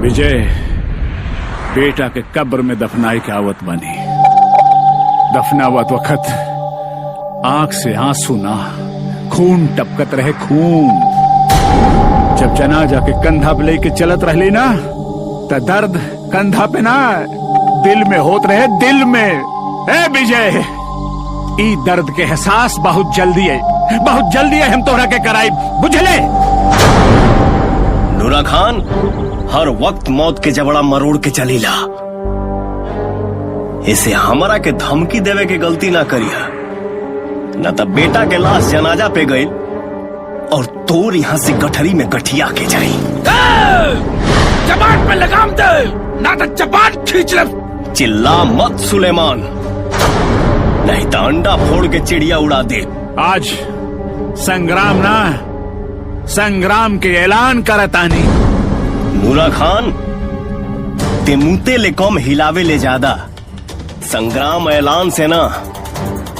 विजय बेटा के कब्र में दफनाई के आवत बनी। दफनावत वक्त आंख से आंसू ना, खून टपकत रहे खून। जब जनाजा के कंधा पे लेके चलत रहली ना, तो दर्द कंधा पे ना दिल में होत रहे, दिल में। ए विजय, ई दर्द के एहसास बहुत जल्दी है, बहुत जल्दी है हम तोहरा के कराई, बुझले? नूरा खान हर वक्त मौत के जबड़ा मरोड़ के चलीला। इसे हमरा के धमकी देवे के गलती ना करिया, न तो बेटा के लाश जनाजा पे गई और तोर यहाँ से गठरी में गठिया के जाई। जबान पे लगाम दे, ना तो जबान खींच ले। चिल्ला मत सुलेमान, नहीं तो अंडा फोड़ के चिड़िया उड़ा दे। आज संग्राम ना, संग्राम के ऐलान करतानी। नूरा खान ते मुते ले कम हिलावे ले ज्यादा। संग्राम ऐलान से ना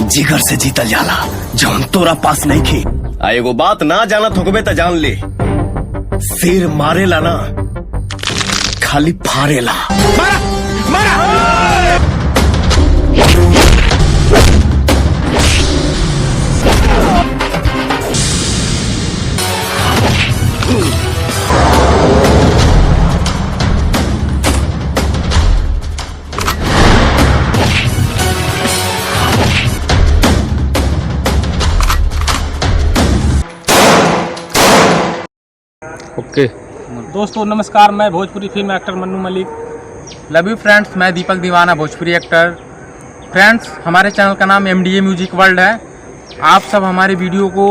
जिगर से जीतल जाला, जौन तोरा पास नहीं खे। एगो बात ना जानत होकबे त जान ले, शेर मारेला ना खाली फारेला। मारा मारा। ओके दोस्तों नमस्कार, मैं Bhojpuri film actor Mannu Malik. Love you friends, मैं दीपक दीवाना, भोजपुरी एक्टर। फ्रेंड्स, हमारे चैनल का नाम MDA म्यूजिक वर्ल्ड है। आप सब हमारे वीडियो को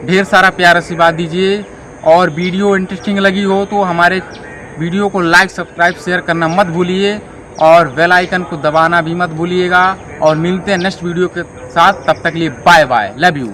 ढेर सारा प्यार आशीर्वाद दीजिए, और वीडियो इंटरेस्टिंग लगी हो तो हमारे वीडियो को लाइक सब्सक्राइब शेयर करना मत भूलिए, और बेल आइकन को दबाना भी मत भूलिएगा। और मिलते हैं नेक्स्ट वीडियो के साथ, तब तक के लिए बाय बाय, लव यू।